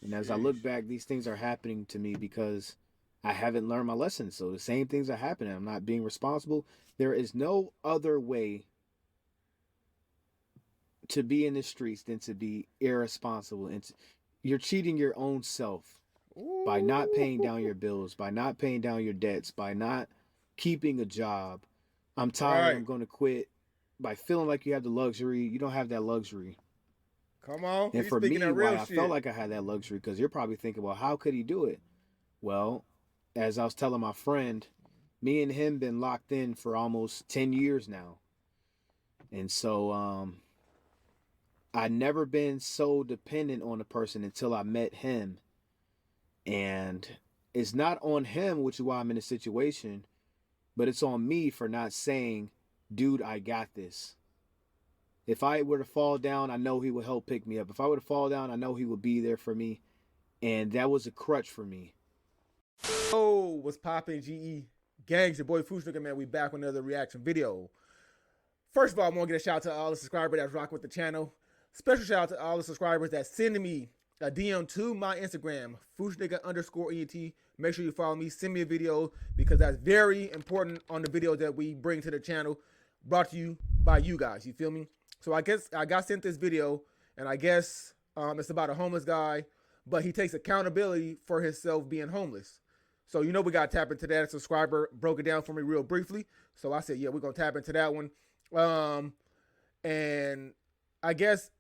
And as I look back, these things are happening to me because I haven't learned my lessons. So the same things are happening. I'm not being responsible. There is no other way to be in the streets than to be irresponsible. And you're cheating your own self by not Ooh. paying down your bills, by not paying down your debts, by not keeping a job. I'm tired. Right. I'm going to quit. By feeling like you have the luxury, you don't have that luxury. Come on. And He's for speaking me, that why real I felt shit. like I had that luxury, because you're probably thinking, well, how could he do it? Well, as I was telling my friend, me and him been locked in for almost 10 years now. And so I never been so dependent on a person until I met him. And it's not on him, which is why I'm in a situation, but it's on me for not saying, dude, I got this. If I were to fall down, I know he would help pick me up. If I were to fall down, I know he would be there for me. And that was a crutch for me. Oh, what's popping, GE? Gangs, your boy Food man. We back with another reaction video. First of all, I want to get a shout out to all the subscribers that's rocking with the channel. Special shout out to all the subscribers that's sending me a DM to my Instagram, Fushnigga_ENT. Make sure you follow me. Send me a video because that's very important on the video that we bring to the channel. Brought to you by you guys. You feel me? So I guess I got sent this video, and I guess it's about a homeless guy, but he takes accountability for himself being homeless. So you know we got to tap into that. A subscriber broke it down for me real briefly. So I said, yeah, we're gonna tap into that one. Um, and I guess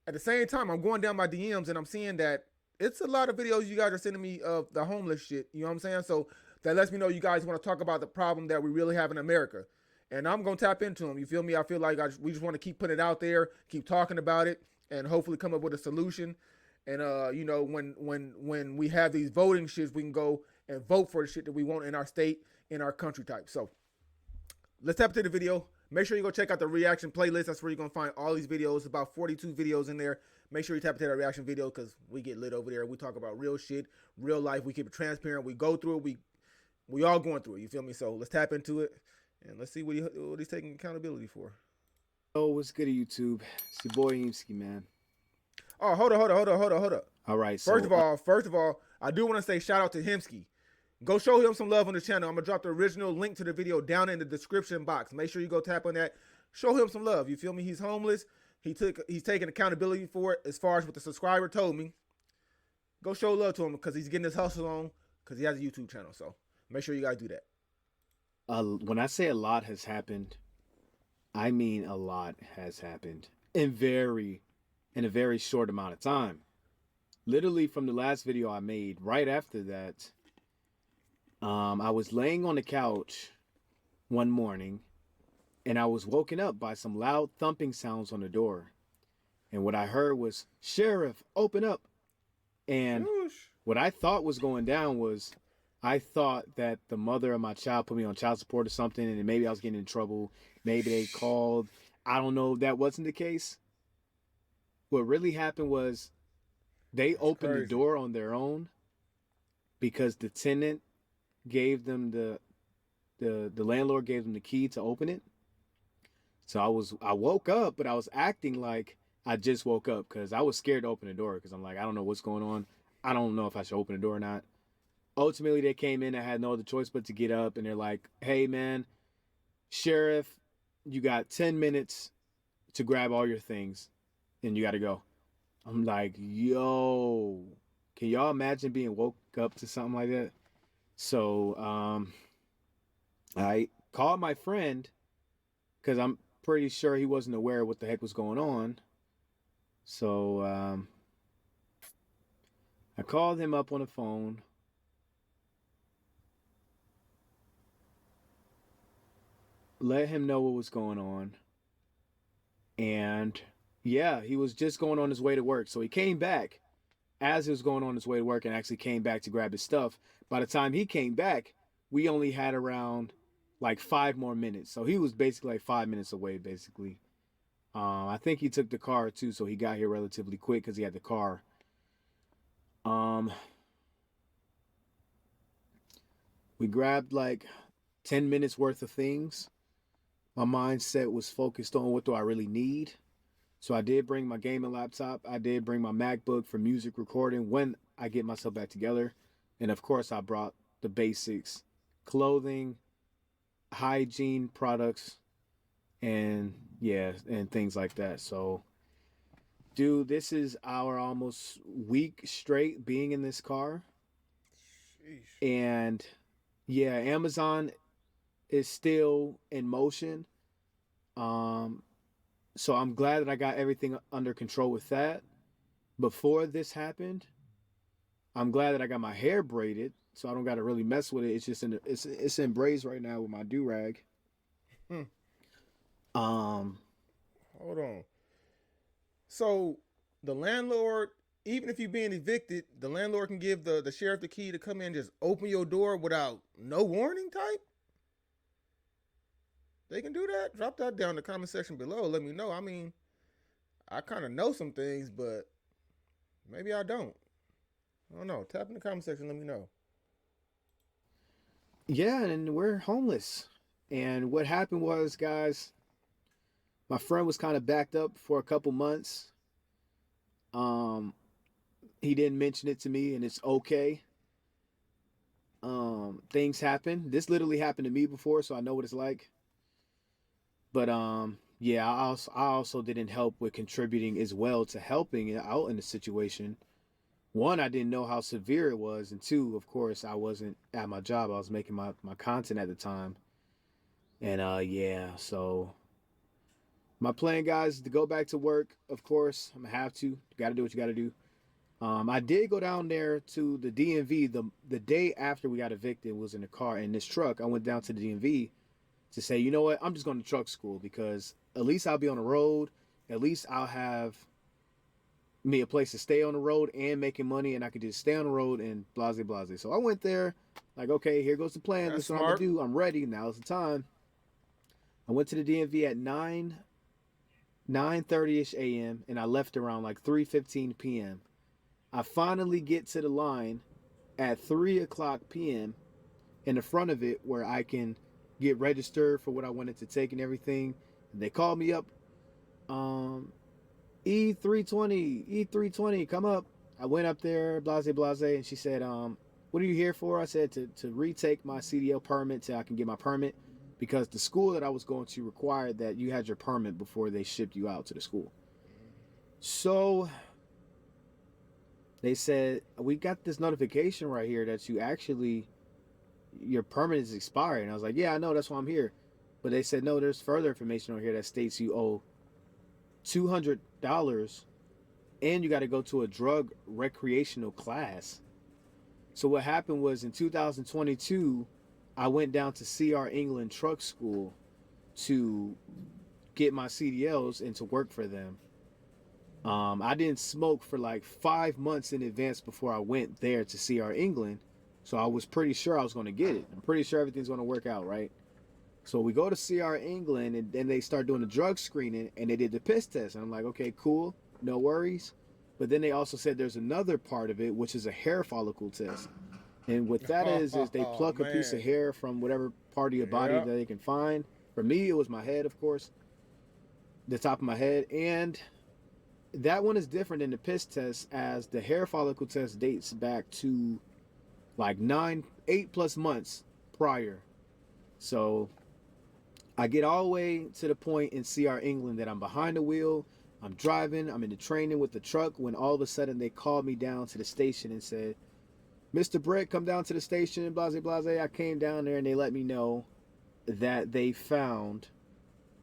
at the same time, I'm going down my DMs and I'm seeing that it's a lot of videos you guys are sending me of the homeless shit. You know what I'm saying? So that lets me know you guys want to talk about the problem that we really have in America. And I'm gonna tap into them. You feel me? I feel like we just want to keep putting it out there, keep talking about it, and hopefully come up with a solution. And you know, when we have these voting shits, we can go and vote for the shit that we want in our state, in our country type. So let's tap into the video. Make sure you go check out the reaction playlist. That's where you're gonna find all these videos. About 42 videos in there. Make sure you tap into that reaction video because we get lit over there. We talk about real shit, real life. We keep it transparent. We go through it. We all going through it. You feel me? So let's tap into it and let's see what he's taking accountability for. Oh, what's good, YouTube? It's your boy HEEMESKI, man. Oh, hold up. All right, First so of all, I do want to say shout out to HEEMESKI. Go show him some love on the channel. I'm gonna drop the original link to the video down in the description box. Make sure you go tap on that. Show him some love. You feel me? He's homeless. He's taking accountability for it as far as what the subscriber told me. Go show love to him because he's getting his hustle on because he has a YouTube channel. So make sure you guys do that. when I say a lot has happened, I mean a lot has happened in a very short amount of time. Literally from the last video I made, right after that, I was laying on the couch one morning and I was woken up by some loud thumping sounds on the door. And what I heard was, Sheriff, open up. And Shoosh. what I thought was going down was, I thought that the mother of my child put me on child support or something, and maybe I was getting in trouble. Maybe they called. I don't know if that wasn't the case. What really happened was they That's opened the crazy. door on their own because the tenant gave them the landlord gave them the key to open it. So I woke up, but I was acting like I just woke up because I was scared to open the door because I'm like, I don't know what's going on. I don't know if I should open the door or not. Ultimately, they came in. I had no other choice but to get up, and they're like, "Hey, man, sheriff, you got 10 minutes to grab all your things, and you got to go." I'm like, "Yo, can y'all imagine being woke up to something like that?" So, I called my friend because I'm pretty sure he wasn't aware of what the heck was going on. So, I called him up on the phone, let him know what was going on, and yeah, he was just going on his way to work. So he came back as he was going on his way to work and actually came back to grab his stuff. By the time he came back, we only had around like 5 more minutes. So he was basically like 5 minutes away, basically. I think he took the car too, so he got here relatively quick because he had the car. Um, we grabbed like 10 minutes worth of things. My mindset was focused on what do I really need. So I did bring my gaming laptop. I did bring my MacBook for music recording when I get myself back together. And of course, I brought the basics: clothing, hygiene products, and yeah, and things like that. So, dude, this is our almost week straight being in this car. Sheesh. And yeah, Amazon is still in motion. Um, so I'm glad that I got everything under control with that. Before this happened, I'm glad that I got my hair braided, so I don't got to really mess with it. It's just it's in braids right now with my do rag. Hmm. Um, Hold on. So the landlord, even if you're being evicted, the landlord can give the sheriff the key to come in and just open your door without no warning type? They can do that? Drop that down in the comment section below. Let me know. I mean, I kind of know some things, but maybe I don't. I don't know. Tap in the comment section. Let me know. yeah, and we're homeless. And what happened was, guys, my friend was kind of backed up for a couple months. Um, he didn't mention it to me, and it's okay. Things happen. This literally happened to me before, so I know what it's like. But yeah, I also didn't help with contributing as well to helping out in the situation. One, I didn't know how severe it was, and two, of course, I wasn't at my job. I was making my content at the time, and yeah, so my plan, guys, is to go back to work. Of course, I'm gonna have to. You got to do what you got to do. I did go down there to the DMV the day after we got evicted. Was in the car in this truck. I went down to the DMV to say, you know what, I'm just going to truck school because at least I'll be on the road. At least I'll have me a place to stay on the road and making money, and I could just stay on the road and blase blase. So I went there, like, okay, here goes the plan. That's This is what I'm gonna smart. do. I'm ready. Now's the time. I went to the DMV at 9:30 ish a.m. and I left around like 3:15 p.m. I finally get to the line at 3 o'clock p.m. in the front of it where I can get registered for what I wanted to take and everything. And they called me up. E320, come up. I went up there, blase blase, and she said, what are you here for? I said to retake my CDL permit so I can get my permit because the school that I was going to required that you had your permit before they shipped you out to the school. So they said, we got this notification right here that you actually, your permit is expired. And I was like, yeah, I know, that's why I'm here. But they said, no, there's further information on here that states you owe $200 and you got to go to a drug recreational class. So what happened was in 2022, I went down to CR England Truck School to get my CDLs and to work for them. I didn't smoke for like 5 months in advance before I went there to CR England. So I was pretty sure I was going to get it. I'm pretty sure everything's going to work out, right? So we go to CR England and then they start doing the drug screening and they did the piss test. And I'm like, okay, cool, no worries. But then they also said there's another part of it, which is a hair follicle test. And what that is they Oh pluck a piece of man. hair from whatever part of your body Yeah. that they can find. For me, it was my head, of course, the top of my head. And that one is different than the piss test, as the hair follicle test dates back to like 8+ months prior. So I get all the way to the point in CR England that I'm behind the wheel. I'm driving. I'm in the training with the truck when all of a sudden they called me down to the station and said, Mr. Brett, come down to the station, blase blase. I came down there and they let me know that they found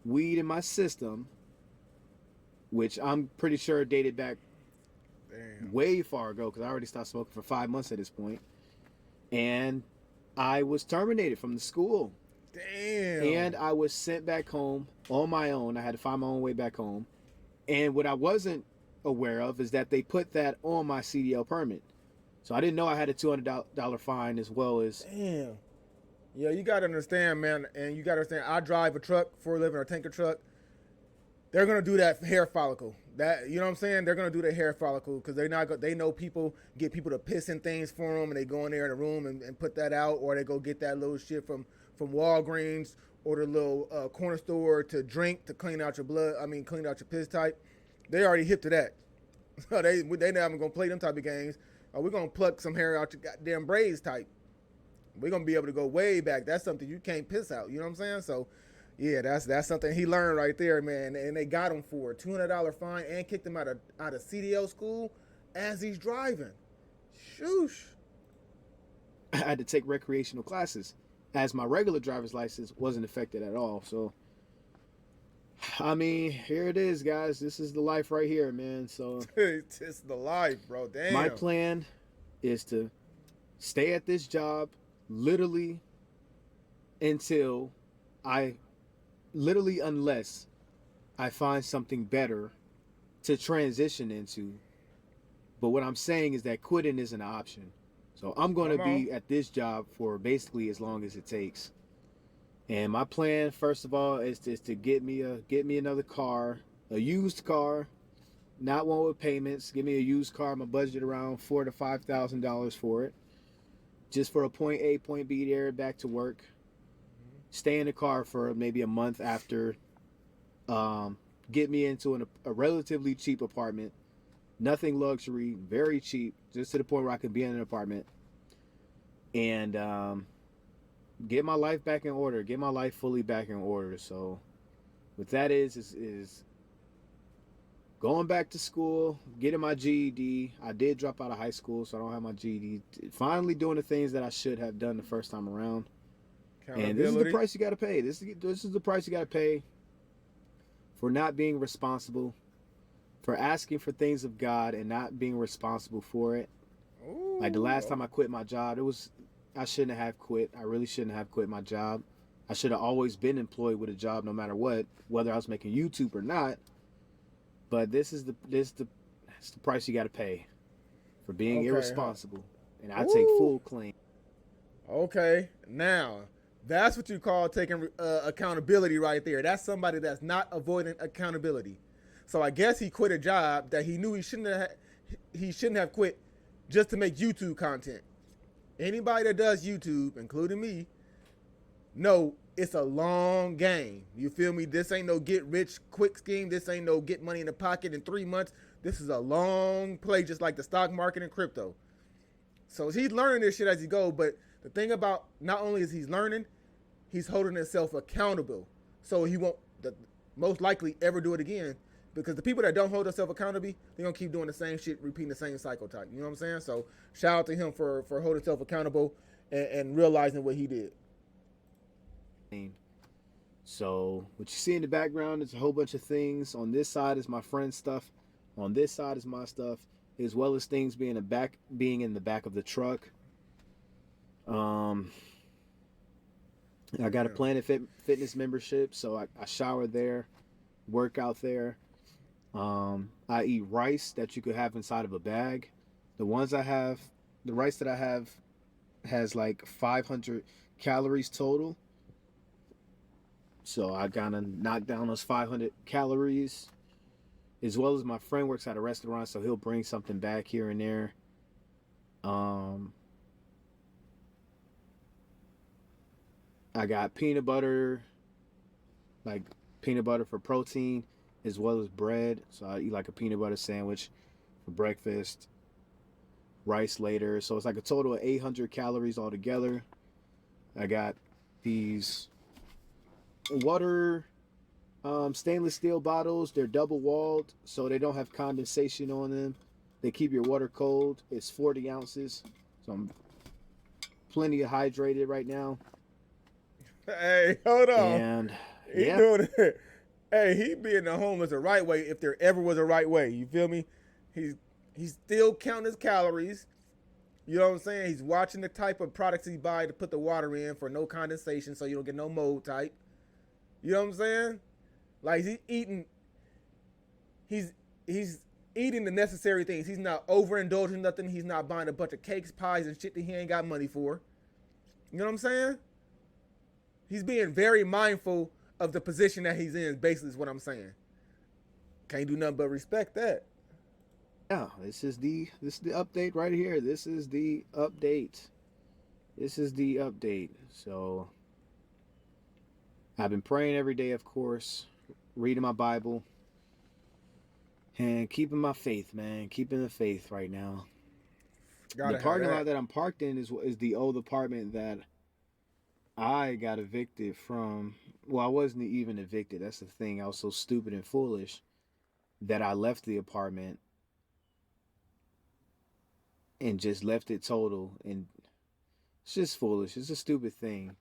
weed in my system, which I'm pretty sure dated back Damn. way far ago because I already stopped smoking for 5 months at this point. And I was terminated from the school. Damn. And I was sent back home on my own. I had to find my own way back home. And what I wasn't aware of is that they put that on my CDL permit. So I didn't know I had a $200 fine as well as. Damn. Yeah, you gotta understand, man, and you gotta understand. I drive a truck for a living, or a tanker truck. They're gonna do that hair follicle. That, you know what I'm saying? They're gonna do the hair follicle because they're not. They know people get people to piss in things for them, and they go in there in a room and put that out, or they go get that little shit from Walgreens or the little corner store to drink to clean out your blood. I mean, clean out your piss type. They already hip to that. So they not even gonna play them type of games. We're gonna pluck some hair out your goddamn braids type. We're gonna be able to go way back. That's something you can't piss out. You know what I'm saying? So, yeah, that's something he learned right there, man. And they got him for a $200 fine and kicked him out of CDL school as he's driving. Shoosh. I had to take recreational classes as my regular driver's license wasn't affected at all. So, I mean, here it is, guys. This is the life right here, man. So, It's the life, bro. my Damn. plan is to stay at this job literally until I literally unless I find something better to transition into. But what I'm saying is that quitting isn't an option. So I'm going to Come on. be at this job for basically as long as it takes. And my plan, first of all, is to get me another car, a used car, not one with payments. Give me a used car. I'm gonna budget around $4,000 to $5,000 for it, just for a point A, point B there, back to work. Stay in the car for maybe a month after. Get me into a relatively cheap apartment, nothing luxury, very cheap, just to the point where I can be in an apartment, and get my life back in order, get my life fully back in order. So, what that is going back to school, getting my GED. I did drop out of high school, so I don't have my GED. Finally doing the things that I should have done the first time around. And this is the Accountability. price you got to pay. This is the price you got to pay for not being responsible, for asking for things of God and not being responsible for it. Like the last Ooh. time I quit my job, I shouldn't have quit. I really shouldn't have quit my job. I should have always been employed with a job no matter what, whether I was making YouTube or not. But it's the price you got to pay for being Okay, huh? irresponsible, and I take Ooh. full claim. Okay. Now, that's what you call taking accountability right there. That's somebody that's not avoiding accountability. So I guess he quit a job that he knew he shouldn't have quit just to make YouTube content. Anybody that does YouTube, including me, know it's a long game. You feel me? This ain't no get rich quick scheme. This ain't no get money in the pocket in 3 months. This is a long play, just like the stock market and crypto. So he's learning this shit as he go. But the thing about not only is he's learning, he's holding himself accountable. So he won't most likely ever do it again. Because the people that don't hold themselves accountable, they're gonna keep doing the same shit, repeating the same cycle type. You know what I'm saying? So shout out to him for holding himself accountable and realizing what he did. So what you see in the background is a whole bunch of things. On this side is my friend's stuff. On this side is my stuff, as well as things being in the back of the truck. Um, I got a Yeah. Planet Fitness membership, so I shower there, work out there. I eat rice that you could have inside of a bag. The ones I have, the rice that I have has like 500 calories total. So I gotta knock down those 500 calories. As well as my friend works at a restaurant, so he'll bring something back here and there. Um, I got peanut butter, like peanut butter for protein, as well as bread. So I eat like a peanut butter sandwich for breakfast, rice later. So it's like a total of 800 calories altogether. I got these water stainless steel bottles. They're double walled, so they don't have condensation on them. They keep your water cold. It's 40 ounces, so I'm plenty hydrated right now. Hey, hold on. And He yeah, doing it. Hey, he being the homeless the right way if there ever was a right way. You feel me? He's he's still counting his calories. You know what I'm saying? He's watching the type of products he buy to put the water in for no condensation so you don't get no mold type. You know what I'm saying? Like he's he's eating the necessary things. He's not overindulging nothing. He's not buying a bunch of cakes, pies, and shit that he ain't got money for. You know what I'm saying? He's being very mindful of the position that he's in, basically is what I'm saying. Can't do nothing but respect that. yeah. This is the update right here. This is the update. This is the update. So I've been praying every day, of course, reading my Bible, And keeping my faith, man. Keeping the faith right now. The Gotta have parking lot that. that I'm parked in is the old apartment that I got evicted from. Well, I wasn't even evicted. That's the thing. I was so stupid and foolish that I left the apartment and just left it total. And it's just foolish. It's a stupid thing.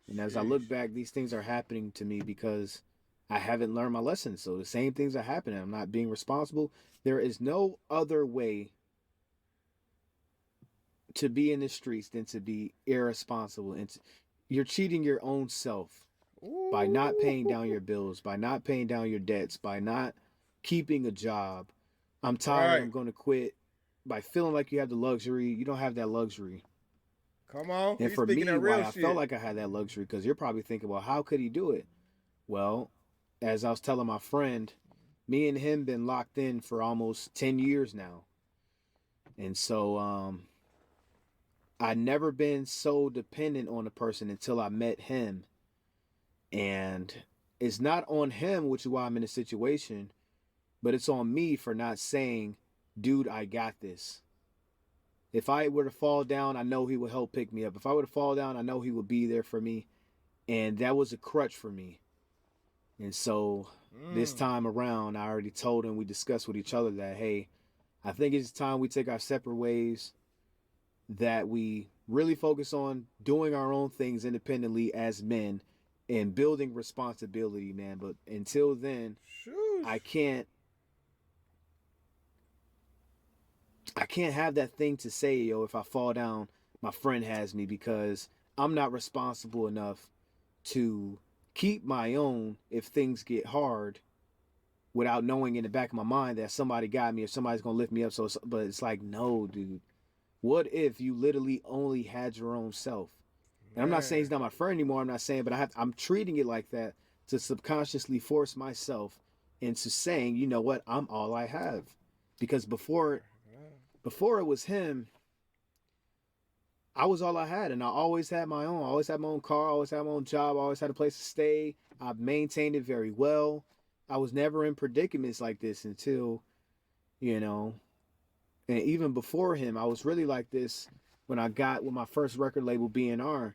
And as I look Sheesh. back, these things are happening to me because I haven't learned my lesson. So the same things are happening. I'm not being responsible. There is no other way to be in the streets than to be irresponsible. And you're cheating your own self by not paying down Ooh. your bills, by not paying down your debts, by not keeping a job. I'm tired. Right. I'm going to quit. By feeling like you have the luxury, you don't have that luxury. Come on. And He's for speaking me, that why real I felt shit. like I had that luxury, because you're probably thinking, well, how could he do it? Well, as I was telling my friend, me and him been locked in for almost 10 years now. And so I never been so dependent on a person until I met him. And it's not on him, which is why I'm in a situation, but it's on me for not saying, dude, I got this. If I were to fall down, I know he would help pick me up. If I were to fall down, I know he would be there for me. And that was a crutch for me. And so this Mm. time around, I already told him, we discussed with each other that, hey, I think it's time we take our separate ways, that we really focus on doing our own things independently as men and building responsibility, man. But until then, I Shoosh. can't I can't have that thing to say, yo, if I fall down, my friend has me, because I'm not responsible enough to keep my own if things get hard without knowing in the back of my mind that somebody got me or somebody's gonna lift me up. So, but it's like, no, dude. What if you literally only had your own self? And I'm not saying Man. he's not my friend anymore. I'm not saying, but I'm treating it like that to subconsciously force myself into saying, you know what, I'm all I have. Because before it was him, I was all I had, and I always had my own. I always had my own car. I always had my own job. I always had a place to stay. I've maintained it very well. I was never in predicaments like this until, you know, and even before him, I was really like this when I got with my first record label, BNR.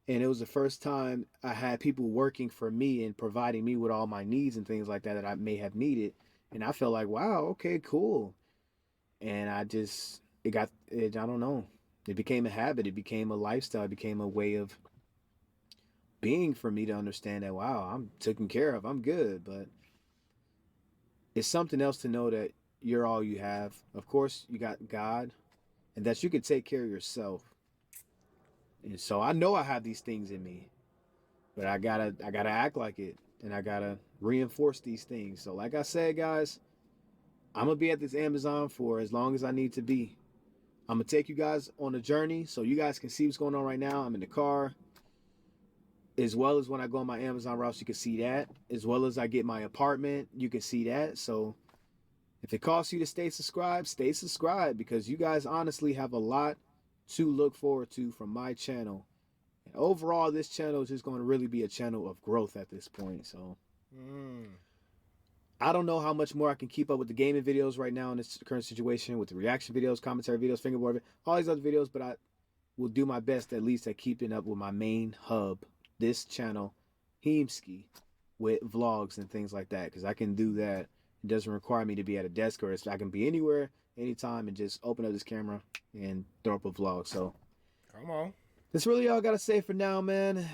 And it was the first time I had people working for me and providing me with all my needs and things like that that I may have needed. And I felt like, wow, okay, cool. And I don't know. It became a habit. It became a lifestyle. It became a way of being for me to understand that, wow, I'm taken care of. I'm good. But it's something else to know that you're all you have. Of course, you got God, and that you can take care of yourself. And so I know I have these things in me, but I gotta act like it, and I gotta reinforce these things. So like I said, guys, I'm gonna be at this Amazon for as long as I need to be. I'm gonna take you guys on a journey so you guys can see what's going on right now. I'm in the car, as well as when I go on my Amazon routes, you can see that. As well as I get my apartment, you can see that. So if it costs you to stay subscribed, because you guys honestly have a lot to look forward to from my channel. And overall, this channel is just going to really be a channel of growth at this point. So Mm. I don't know how much more I can keep up with the gaming videos right now in this current situation, with the reaction videos, commentary videos, fingerboard, all these other videos, but I will do my best at least at keeping up with my main hub, this channel, HEEMESKI, with vlogs and things like that, because I can do that. It doesn't require me to be at a desk, or I can be anywhere, anytime, and just open up this camera and throw up a vlog. So Come on. that's really all I got to say for now, man.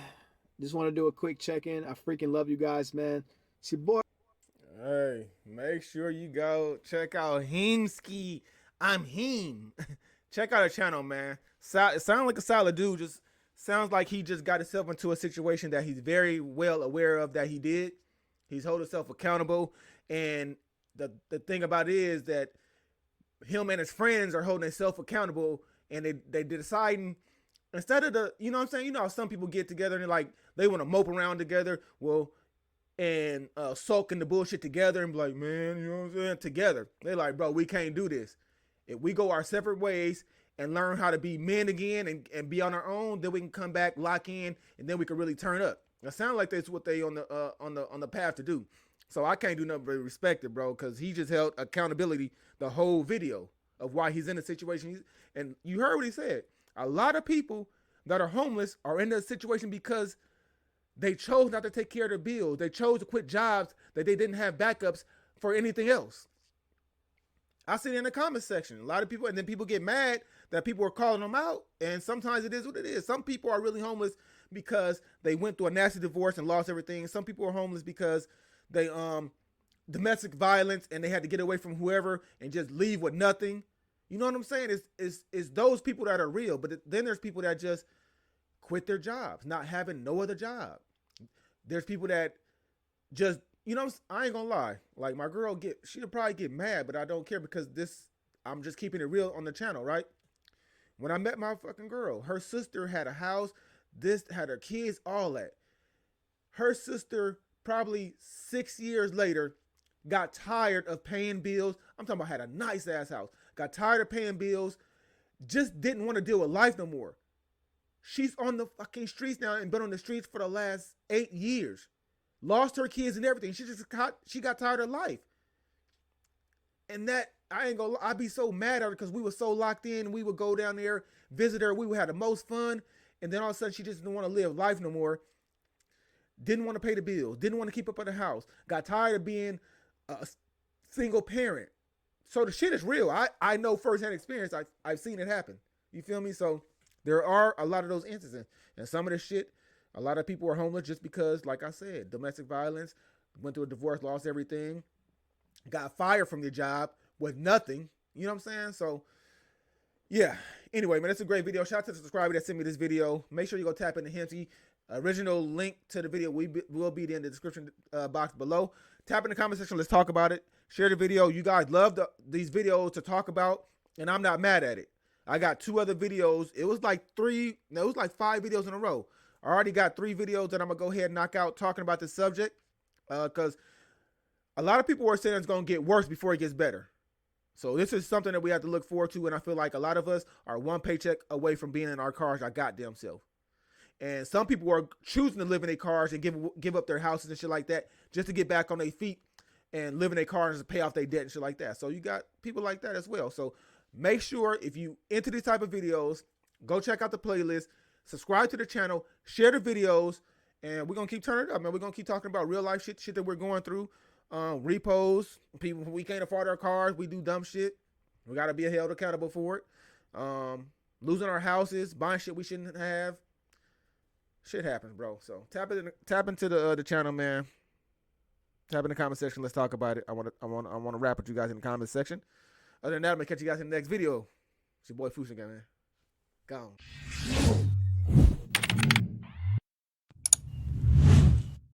Just want to do a quick check-in. I freaking love you guys, man. It's your boy. Hey, make sure you go check out HEEMESKI. I'm Heem. Check out the channel, man. It sounds like a solid dude. Just sounds like he just got himself into a situation that he's very well aware of that he did. He's holding himself accountable. And the thing about it is that him and his friends are holding themselves accountable, and they deciding, instead of the, you know what I'm saying, you know how some people get together and they want to mope around together, well, and sulk in the bullshit together and be like, man, you know what I'm saying, together. They're like, bro, we can't do this. If we go our separate ways and learn how to be men again and be on our own, then we can come back, lock in, and then we can really turn up. It sounds like that's what they on the path to do. So I can't do nothing but respect it, bro, because he just held accountability the whole video of why he's in the situation. And you heard what he said. A lot of people that are homeless are in that situation because they chose not to take care of their bills. They chose to quit jobs that they didn't have backups for anything else. I see it in the comment section. A lot of people, and then people get mad that people are calling them out. And sometimes it is what it is. Some people are really homeless because they went through a nasty divorce and lost everything. Some people are homeless because they domestic violence and they had to get away from whoever and just leave with nothing. You know what I'm saying? It's those people that are real. But then there's people that just quit their jobs, not having no other job. There's people that just, you know, I ain't gonna lie. Like my girl she'll probably get mad, but I don't care because I'm just keeping it real on the channel, right? When I met my fucking girl, her sister had a house, had her kids, all that. Her sister, probably 6 years later, got tired of paying bills. I'm talking about had a nice ass house. Got tired of paying bills, just didn't want to deal with life no more. She's on the fucking streets now and been on the streets for the last 8 years. Lost her kids and everything. She got tired of life. And that, I ain't gonna lie, I'd be so mad at her because we were so locked in. We would go down there, visit her. We would have the most fun. And then all of a sudden she just didn't want to live life no more. Didn't want to pay the bills. Didn't want to keep up at the house. Got tired of being a single parent. So the shit is real. I know firsthand experience. I've seen it happen. You feel me? So there are a lot of those instances. And some of the shit, a lot of people are homeless just because, like I said, domestic violence, went through a divorce, lost everything, got fired from their job with nothing. You know what I'm saying? So, yeah. Anyway, man, it's a great video. Shout out to the subscriber that sent me this video. Make sure you go tap into HEEMESKI. Original link to the video will be in the description box below. Tap in the comment section. Let's talk about it. Share the video. You guys love these videos to talk about, and I'm not mad at it. I got 2 other videos. It was like 5 videos in a row. I already got 3 videos that I'm going to go ahead and knock out talking about this subject because a lot of people are saying it's going to get worse before it gets better. So this is something that we have to look forward to, and I feel like a lot of us are one paycheck away from being in our cars our goddamn self. And some people are choosing to live in their cars and give up their houses and shit like that just to get back on their feet and live in their cars and pay off their debt and shit like that. So you got people like that as well. So make sure if you into these type of videos, go check out the playlist, subscribe to the channel, share the videos, and we're going to keep turning it up, man. We're going to keep talking about real life shit that we're going through. Repos, people, we can't afford our cars. We do dumb shit. We got to be held accountable for it. Losing our houses, buying shit we shouldn't have. Shit happens, bro. So tap into the channel, man. Tap in the comment section. Let's talk about it. I want to rap with you guys in the comment section. Other than that, I'm gonna catch you guys in the next video. It's your boy Fusion again, man. Gone.